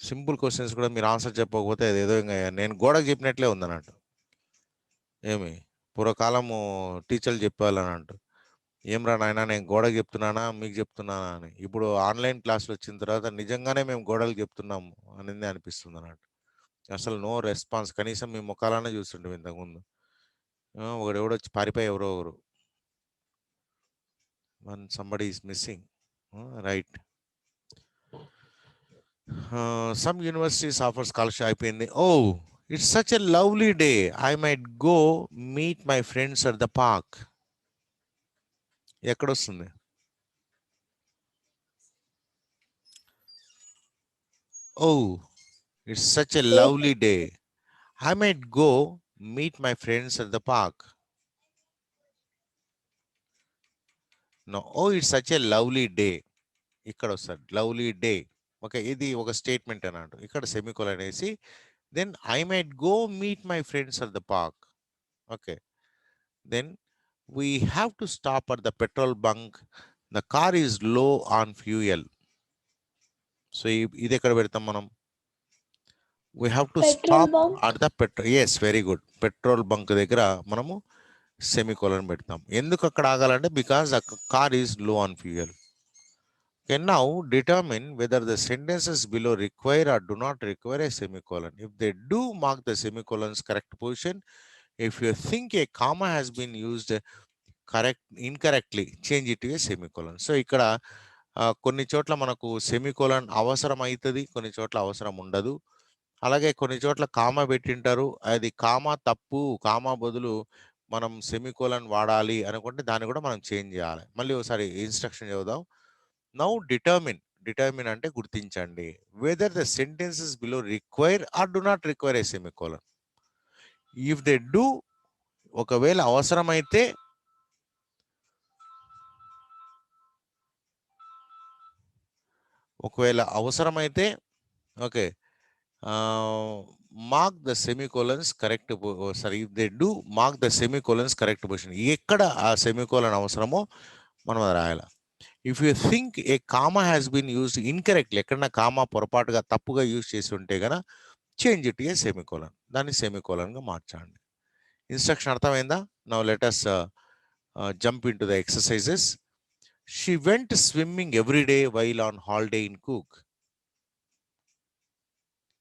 Simple questions కూడా మీరు ఆన్సర్ చెప్పకపోతే అదేదో ఇంకా నేను గోడకు చెప్పినట్లే ఉందన్నట్టు. ఏమి పూర్వకాలము టీచర్లు చెప్పేవాళ్ళనంటూ, ఏం రా నాయన నేను గోడకు చెప్తున్నానా మీకు చెప్తున్నానా అని. ఇప్పుడు ఆన్లైన్ క్లాసులు వచ్చిన తర్వాత నిజంగానే మేము గోడలకు చెప్తున్నాము అనేది అనిపిస్తుంది అన్నట్టు. అసలు నో రెస్పాన్స్. కనీసం మీ ముఖాలనే చూస్తుంటాం ఇంతకుముందు. ఒకడు వచ్చి పారిపోయి ఎవరో ఒకరు. Somebody is missing, right. Some universities offer scholarship అయిపోయింది. Oh it's such a lovely day, I might go meet my friends at the park. ఎక్కడొస్తుంది? Oh it's such a lovely day, I might go meet my friends at the park. No, oh it's such a lovely day, ఇక్కడ వస్తుంది లవ్లీ డే. ఓకే, ఇది ఒక స్టేట్మెంట్ అన్నట్టు. ఇక్కడ సెమికోలన్ అనేసి then I might go meet my friends at the park. Okay, then we have to stop at the petrol bunk, the car is low on fuel. So ఇది ఎక్కడ పెడతాం మనం? We have to stop at the petrol. Yes, very good. Petrol bunk దగ్గర మనము సెమికోలన్ పెడతాం. ఎందుకు అక్కడ ఆగాలంటే because the car is low on fuel. Okay, now determine whether the sentences below require or do not require a semicolon. If they do, mark the semicolon's correct position. If you think a comma has been used incorrectly, change it to a semicolon. So ఇక్కడ కొన్ని చోట్ల మనకు సెమికోలన్ అవసరం అవుతుంది, కొన్ని చోట్ల అవసరం ఉండదు. అలాగే కొన్ని చోట్ల కామా పెట్టింటారు, అది కామా తప్పు, కామా బదులు మనం సెమికోలన్ వాడాలి అనుకుంటే దాన్ని కూడా మనం చేంజ్ చేయాలి. మళ్ళీ ఒకసారి ఇన్స్ట్రక్షన్ చదువుదాం. నౌ డిటర్మిన్ అంటే గుర్తించండి. Whether the sentences below require or do not require a semicolon. If they do, ఒకవేళ అవసరమైతే, okay, mark the semicolons correct. Sorry, if they do mark the semicolons correct position. ఎక్కడ ఆ సెమికోలన్ అవసరమో మనం అది రాయాలి. If you think a comma has been used incorrectly, ఎక్కడన్నా కామా పొరపాటుగా తప్పుగా యూజ్ చేసి ఉంటే కనుక చేంజ్ ఇట్ ఏ సెమికోలన్, దాన్ని సెమికోలన్గా మార్చండి. ఇన్స్ట్రక్షన్ అర్థమైందా? Now let us jump into the exercises. She went swimming every day while on holiday in Cook.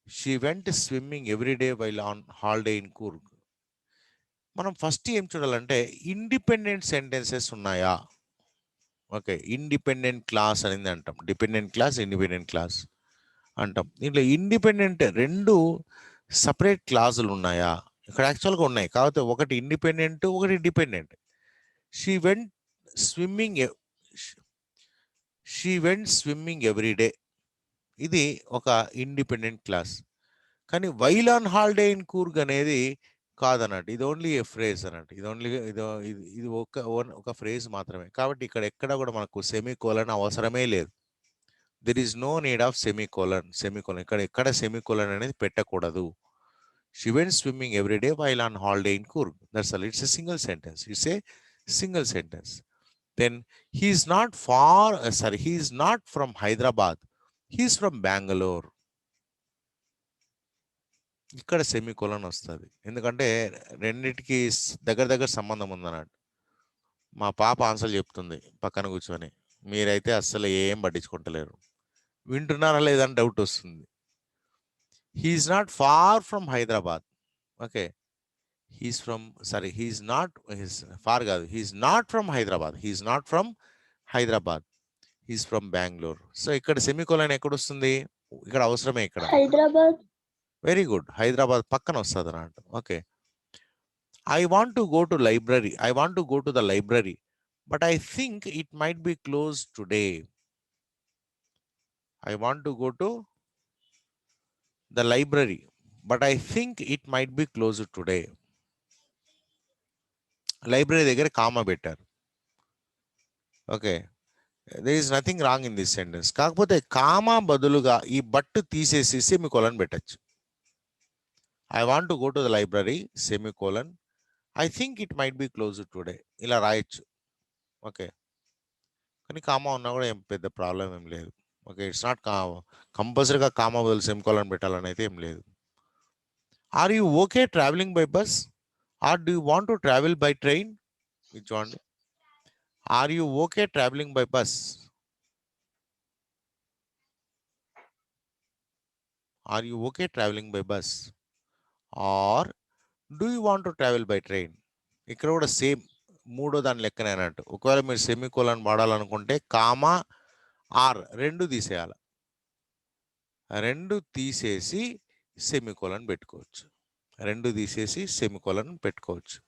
She went swimming every day while on holiday in Cook. మనం ఫస్ట్ ఏం చూడాలంటే ఇండిపెండెంట్ సెంటెన్సెస్ ఉన్నాయా. ఓకే, ఇండిపెండెంట్ క్లాస్ అనేది అంటాం. డిపెండెంట్ క్లాస్, ఇండిపెండెంట్ క్లాస్ అంటాం. దీంట్లో ఇండిపెండెంట్ రెండు సపరేట్ క్లాసులు ఉన్నాయా? ఇక్కడ యాక్చువల్గా ఉన్నాయి, కాకపోతే ఒకటి ఇండిపెండెంట్, ఒకటి dependent. She went swimming every day, ఇది ఒక ఇండిపెండెంట్ క్లాస్. కానీ while on holiday in Coorg అనేది కాదన్నట్టు. ఇది ఓన్లీ ఏ ఫ్రేజ్ అన్నట్టు. ఇది ఒక ఫ్రేజ్ మాత్రమే. కాబట్టి ఇక్కడ ఎక్కడ కూడా మనకు సెమీకోలన్ అవసరమే లేదు. There is no need of semicolon. ఇక్కడ ఎక్కడ సెమీకోలన్ అనేది పెట్టకూడదు. She went swimming every day while on holiday in Coorg. That's all. It's a single sentence. Then he is not from Hyderabad, he is from Bangalore. ఇక్కడ సెమీకోలన్ వస్తుంది, ఎందుకంటే రెండింటికి దగ్గర సంబంధం ఉందన్నట్టు. మా పాప ఆన్సర్ చెప్తుంది పక్కన కూర్చొని, మీరైతే అస్సలు ఏం పట్టించుకుంటలేరు. వింటున్నారా లేదని డౌట్ వస్తుంది. He is not far from Hyderabad. Okay, he's from sorry he's not his far కాదు, he's not from Hyderabad, he's not from Hyderabad, he's from Bengaluru. So ఇక్కడ సెమికోలన్ ఎక్కడ వస్తుంది, ఇక్కడ అవసరమే ఇక్కడ. హైదరాబాద్. వెరీ గుడ్, హైదరాబాద్ పక్కన వస్తుంది అన్నట్టు. Okay, I want to go to library, I want to go to the library but I think it might be close today. I want to go to the library but I think it might be close today. Library దగ్గర కామా పెట్టారు. Okay, there is nothing wrong in this sentence. కాకపోతే కామా బదులుగా ఈ బట్ తీసేసి సెమికోలన్ పెట్టచ్చు. I want to go to the library semicolon I think it might be close today, ఇలా రాయొచ్చు. ఓకే, కానీ కామా ఉన్నా కూడా ఏం పెద్ద ప్రాబ్లం ఏం లేదు. ఓకే, ఇట్స్ నాట్ కంపల్సరీగా కామా బదులు సెమికోలన్ పెట్టాలని అయితే ఏం లేదు. Are you okay travelling by bus or do you want to travel by train? ఇది చూడండి, are you okay travelling by bus, are you okay travelling by bus or do you want to travel by train? ఇక్కడ కూడా సేమ్ మూడో దాని లెక్కనే అన్నట్టు. ఒకవేళ మీరు సెమికోలన్ వాడాలనుకుంటే కామా ఆర్ రెండు తీసేయాలి, రెండు తీసేసి సెమికోలన్ పెట్టుకోవచ్చు, రెండు తీసేసి సెమికోలన్ పెట్టుకోవచ్చు.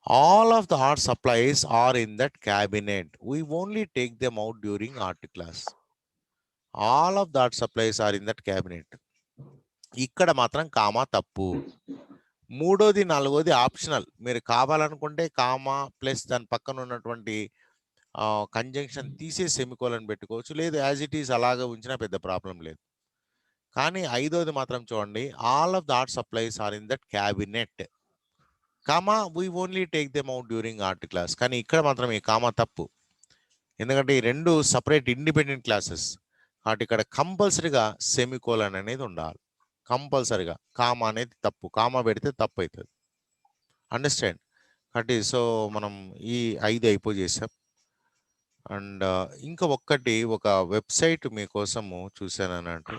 All of the art supplies are in that cabinet. We only take them out during art class. All of the art supplies are in that cabinet. ఇక్కడ మాత్రం కామా తప్పు. మూడోది నాలుగోది ఆప్షనల్. మీరు కావాలనుకుంటే కామా ప్లస్ దాని పక్కన ఉన్నటువంటి కంజంక్షన్ తీసే సెమికోలన్ పెట్టుకోవచ్చు, లేదు యాజ్ ఇట్ ఈస్ అలాగే ఉంచినా పెద్ద ప్రాబ్లం లేదు. కానీ ఐదోది మాత్రం చూడండి, all of the art supplies are in that cabinet comma we only take them out during art class. కానీ ఇక్కడ మాత్రం ఈ కామా తప్పు, ఎందుకంటే ఈ రెండు సపరేట్ ఇండిపెండెంట్ క్లాసెస్. కాబట్టి ఇక్కడ కంపల్సరీగా సెమికోలన్ అనేది ఉండాలి, కంపల్సరీగా. కామా అనేది తప్పు, కామా పెడితే తప్పు అవుతుంది. అండర్స్టాండ్? కాబట్టి సో మనం ఈ 5 అయిపోయేసాం. అండ్ ఇంకా ఒక్కటి, ఒక వెబ్సైట్ మీకోసము చూశాను అన్నట్టు.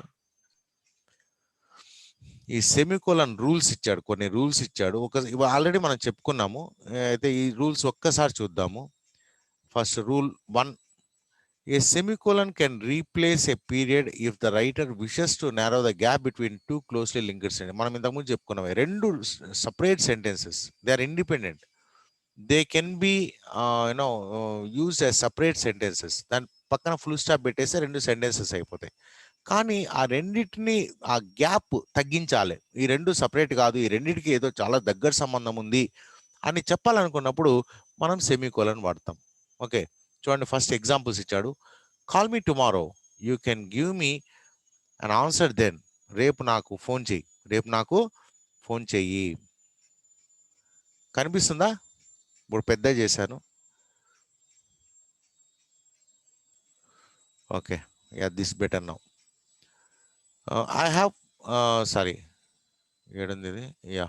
ఈ సెమికోలన్ రూల్స్ ఇచ్చాడు, కొన్ని రూల్స్ ఇచ్చాడు. ఆల్రెడీ మనం చెప్పుకున్నాము, అయితే ఈ రూల్స్ ఒక్కసారి చూద్దాము. First rule 1, a semicolon can replace a period if the writer wishes to narrow the gap between two closely linked sentence. మనం ఇంతకుముందు చెప్పుకున్నాం, రెండు separate sentences, they are independent, they can be you know use as separate sentences. దాని పక్కన ఫుల్ స్టాప్ పెట్టేస్తే రెండు సెంటెన్సెస్ అయిపోతాయి. కానీ ఆ రెండింటిని ఆ గ్యాప్ తగ్గించాలి, ఈ రెండు సపరేట్ కాదు, ఈ రెండింటికి ఏదో చాలా దగ్గర సంబంధం ఉంది అని చెప్పాలనుకున్నప్పుడు మనం సెమికోలన్ వాడతాం. ఓకే, చూడండి, ఫస్ట్ ఎగ్జాంపుల్స్ ఇచ్చాడు. Call me tomorrow, you can give me an answer then. రేపు నాకు ఫోన్ చెయ్యి, రేపు నాకు ఫోన్ చెయ్యి. కనిపిస్తుందా? ఇప్పుడు పెద్ద చేశాను. Okay, yeah this better now. I have sorry, ఏడుంది ఇది, యా.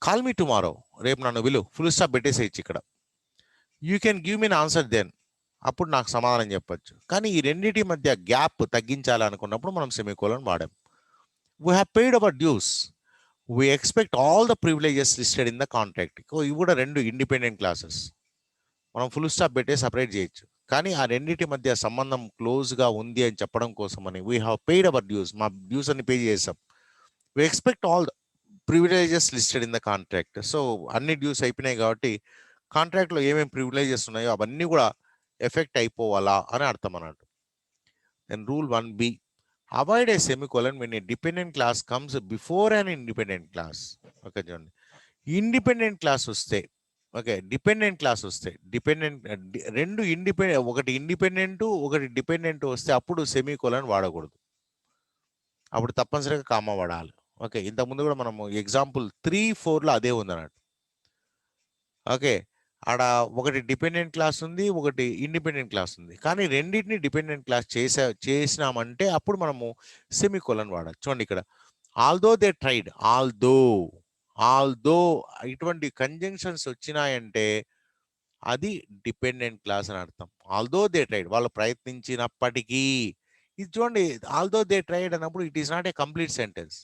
కాల్ మీ టుమారో, రేపు నన్ను విలు, ఫుల్ స్టాప్ పెట్టేసేయచ్చు ఇక్కడ. You can give me an answer then, అప్పుడు నాకు సమాధానం చెప్పొచ్చు. కానీ ఈ రెండింటి మధ్య గ్యాప్ తగ్గించాలనుకున్నప్పుడు మనం సెమికోలన్ వాడాం. We have paid our dues, we expect all the privileges listed in the contract. ఇవి కూడా రెండు ఇండిపెండెంట్ క్లాసెస్, మనం ఫుల్ స్టాప్ పెట్టే సపరేట్ చేయొచ్చు. కానీ ఆ రెండింటి మధ్య సంబంధం క్లోజ్గా ఉంది అని చెప్పడం కోసమని we have paid our dues, మా డ్యూస్ అన్ని పే చేసాం. We expect all the privileges listed in the contract. So అన్ని డ్యూస్ అయిపోయినాయి కాబట్టి కాంట్రాక్ట్లో ఏమేమి ప్రివిలేజెస్ ఉన్నాయో అవన్నీ కూడా ఎఫెక్ట్ అయిపోవాలా అని అర్థం అన్నట్టు. Then rule 1B, avoid a semicolon when a dependent clause comes before an independent clause. Okay చూడండి, ఇండిపెండెంట్ క్లాస్ వస్తే, ఓకే డిపెండెంట్ క్లాస్ వస్తే, రెండు ఇండిపెండెంట్, ఒకటి ఇండిపెండెంట్ ఒకటి డిపెండెంట్ వస్తే అప్పుడు సెమికోలన్ వాడకూడదు, అప్పుడు తప్పనిసరిగా కామా వాడాలి. ఓకే, ఇంతకుముందు కూడా మనము ఎగ్జాంపుల్ 3, 4లో అదే ఉంది అన్నట్టు. ఓకే, ఆడ ఒకటి డిపెండెంట్ క్లాస్ ఉంది, ఒకటి ఇండిపెండెంట్ క్లాస్ ఉంది. కానీ రెండింటిని డిపెండెంట్ క్లాస్ చేసినామంటే అప్పుడు మనము సెమికోలన్ వాడాలి. చూడండి ఇక్కడ, ఆల్దో దే ట్రైడ్, ఆల్దో ఇటువంటి కంజంక్షన్స్ వచ్చినాయంటే అది డిపెండెంట్ క్లాస్ అని అర్థం. ఆల్దో దే ట్రైడ్, వాళ్ళు ప్రయత్నించినప్పటికీ. ఇది చూడండి, ఆల్దో దే ట్రైడ్ అన్నప్పుడు it is not a complete sentence,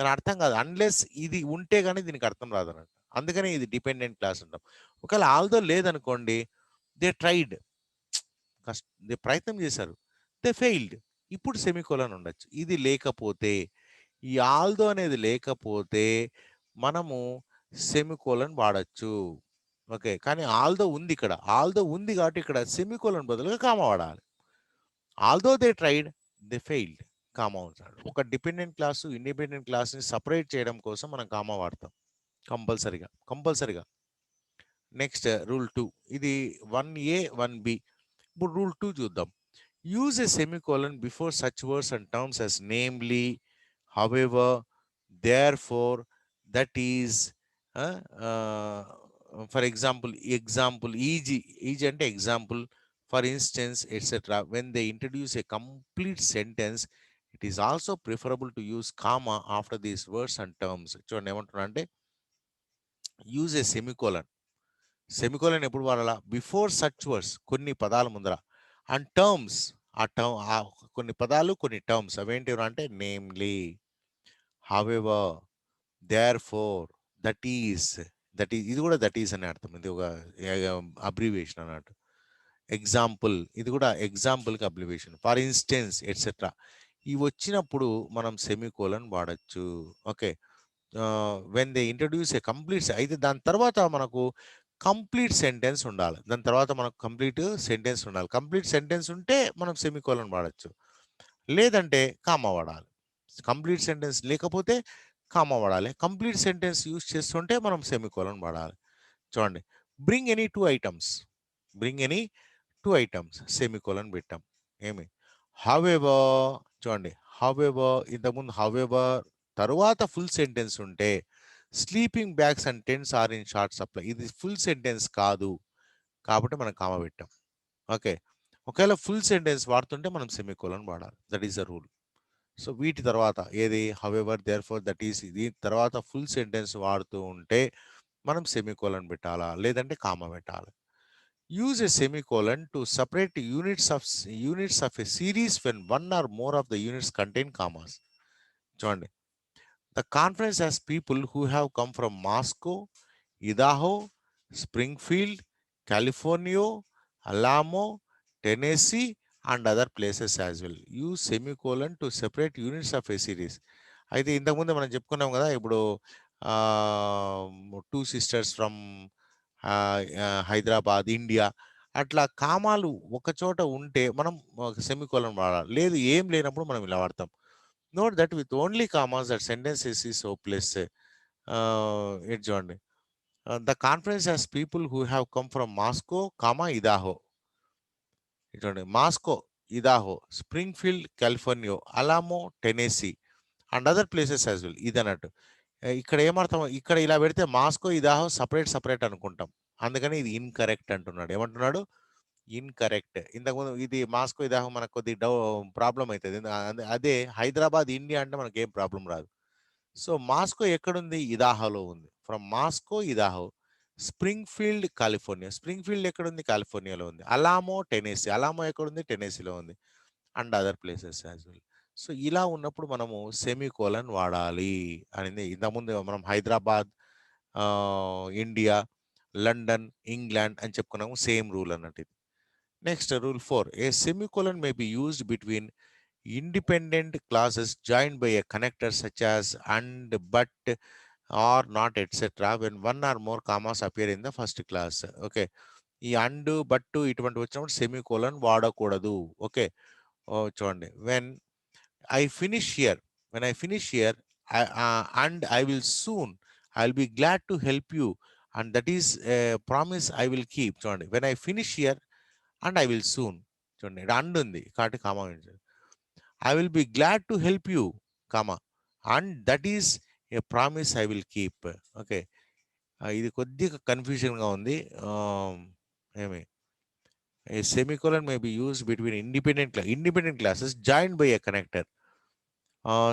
దాని అర్థం కాదు. అన్‌లెస్ ఇది ఉంటే గాని దీనికి అర్థం రాదన్నట్టు. అందుకని ఇది డిపెండెంట్ క్లాస్ అంటాం. ఒకవేళ ఆల్‌దో లేదనుకోండి, దే ట్రైడ్. దే ప్రయత్నం చేశారు. They failed. ఇప్పుడు సెమికోలన్ ఉండొచ్చు. ఇది లేకపోతే, ఈ ఆల్‌దో అనేది లేకపోతే మనము సెమికోలన్ వాడొచ్చు. ఓకే. కానీ ఆల్‌దో ఉంది ఇక్కడ. ఆల్‌దో ఉంది కాబట్టి ఇక్కడ సెమికోలన్ బదులుగా కామా వాడాలి. Although they tried, they failed. Comma ఉంచాలి. ఒక డిపెండెంట్ క్లాసు, ఇండిపెండెంట్ క్లాస్‌ని సెపరేట్ చేయడం కోసం మనం కామా వాడతాం. కంపల్సరీగా. కంపల్సరీగా. Next rule 2. ఇది 1A, 1B. ఇప్పుడు రూల్ 2 చూద్దాం. Use a semicolon before such words and terms as namely, however, therefore, that is, for example eg. Eg అంటే example, for instance, etcetera. When they introduce a complete sentence, it is also preferable to use comma after these words and terms. చూడండి ఏమంటున్నా అంటే, యూజ్ ఏ సెమికోలన్. సెమికోలన్ ఎప్పుడు వాడాలా? బిఫోర్ సచ్ వర్డ్స్, కొన్ని పదాల ముందర, అండ్ టర్మ్స్, కొన్ని పదాలు, కొన్ని టర్మ్స్. అవేంటివి అంటే namely, however, therefore, that is. ఇది కూడా దట్ ఈస్ అనే అర్థం. ఇది ఒక అబ్రివియేషన్ అన్నట్టు. ఎగ్జాంపుల్, ఇది కూడా ఎగ్జాంపుల్‌కి అబ్రివియేషన్. For instance, etcetera. ఇవి వచ్చినప్పుడు మనం సెమికోలన్ వాడొచ్చు. Okay. When they introduce a complete, అయితే దాని తర్వాత మనకు కంప్లీట్ సెంటెన్స్ ఉండాలి. దాని తర్వాత మనకు కంప్లీట్ సెంటెన్స్ ఉండాలి. కంప్లీట్ సెంటెన్స్ ఉంటే మనం సెమికోలన్ వాడొచ్చు. లేదంటే కామా వాడాలి. కంప్లీట్ సెంటెన్స్ లేకపోతే కామా వాడాలి. కంప్లీట్ సెంటెన్స్ యూజ్ చేస్తుంటే మనం సెమికోలన్ వాడాలి. చూడండి, bring any 2 items. Bring any 2 items, semicolon పెట్టాం. ఏమి? హౌఎవర్. చూడండి, హౌఎవర్, ఇంతకుముందు హౌఎవర్ తరువాత ఫుల్ సెంటెన్స్ ఉంటే, sleeping bags and tents are in short supply. ఇది ఫుల్ సెంటెన్స్ కాదు కాబట్టి మనం కామా పెట్టాం. ఓకే. ఒకవేళ ఫుల్ సెంటెన్స్ వాడుతుంటే మనం సెమికోలన్ వాడాలి. That is the rule. So వీటి తర్వాత ఏది? హౌఎవర్, దేర్‌ఫోర్, దట్ ఈస్, దీని తర్వాత ఫుల్ సెంటెన్స్ వాడుతూ ఉంటే మనం సెమికోలన్ పెట్టాలా? లేదంటే కామా పెట్టాలి. Use a semicolon to separate units of a series when one or more of the units contain commas. చూడండి, the conference has people who have come from Moscow, Idaho, Springfield, California, Alamo, Tennessee and other places as well. Use semicolon to separate units of a series. అయితే ఇంతకుముందే మనం చెప్పుకున్నాం కదా, ఇప్పుడు 2 సిస్టర్స్ ఫ్రమ్ హైదరాబాద్, ఇండియా. అట్లా కామాలు ఒక చోట ఉంటే మనం సెమికోలన్ వాడాలి. లేదు, ఏం లేనప్పుడు మనం ఇలా వాడతాం. Note that with only commas that sentences is hopeless. ఇది చూడండి, the conference has people who have come from Moscow, comma, Idaho. చూడండి, Moscow, Idaho, Springfield, California, Alamo, Tennessee and other places as well. ఇది అన్నట్టు. ఇక్కడ ఏమర్థం, ఇక్కడ ఇలా పెడితే మాస్కో, ఇదాహో సపరేట్ సపరేట్ అనుకుంటాం. అందుకని ఇది ఇన్‌కరెక్ట్ అంటున్నాడు. ఏమంటున్నాడు? ఇన్‌కరెక్ట్. ఇంతకుముందు ఇది మాస్కో, ఇదాహో మనకు కొద్దిగా ప్రాబ్లమ్ అయితది. అదే హైదరాబాద్, ఇండియా అంటే మనకేం ప్రాబ్లమ్ రాదు. సో, మాస్కో ఎక్కడుంది? ఇదాహోలో ఉంది. From Moscow, Idaho. Springfield, California. Springfield ఎక్కడుంది? కాలిఫోర్నియాలో ఉంది. అలామో, టెనెసీ. అలామో ఎక్కడుంది? టెనెసీలో ఉంది. And other places as well. So, ఇలా ఉన్నప్పుడు మనము సెమికోలన్ వాడాలి అనేది. ఇంతకుముందు మనం హైదరాబాద్, ఇండియా, లండన్, ఇంగ్లాండ్ అని చెప్పుకున్నాము. సేమ్ రూల్ అన్నట్టు ఇది. Next rule 4. A semicolon may be used between independent clauses joined by a connector such as and, but, or not, etc. when one or more commas appear in the first clause. Okay. ఈ అండ్, బట్ ఇటువంటి వచ్చినప్పుడు సెమికోలన్ వాడకూడదు. ఓకే. చూడండి, I finish here when I finish here and I will soon, I will be glad to help you and that is promise I will keep. చూడండి, when I finish here and I will soon. చూడండి, ఇక్కడ అండ్ ఉంది కాబట్టి comma. I will be glad to help you, comma, and that is a promise I will keep. Okay. ఇది కొద్దిగా కన్ఫ్యూజన్గా ఉంది. ఏమి? A semicolon may be used between independent clauses joined by a connector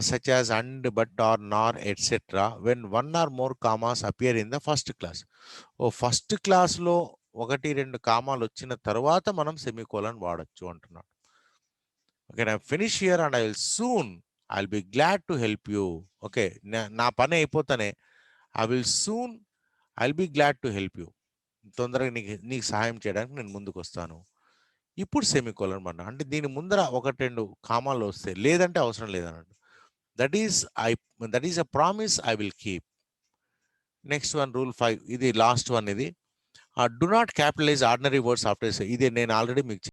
such as and, but, or, nor, etc. when one or more commas appear in the first class. First క్లాస్లో 1-2 కామాలు వచ్చిన తర్వాత మనం సెమికోలన్ వాడొచ్చు అంటున్నాడు. Okay, I finish here and I will soon I'll be glad to help you. Okay, నా పని అయిపోతానే I'll be glad to help you. తొందరగా నీకు సహాయం చేయడానికి నేను ముందుకు వస్తాను. ఇప్పుడు సెమికోలన్ పడిన అంటే దీని ముందర 1-2 కామాలు వస్తాయి, లేదంటే అవసరం లేదన్నట్టు. That is that is a promise I will keep. Next one, rule 5, ఇది లాస్ట్ వన్. ఇది do not capitalise ordinary words after. ఇది నేను ఆల్రెడీ మీకు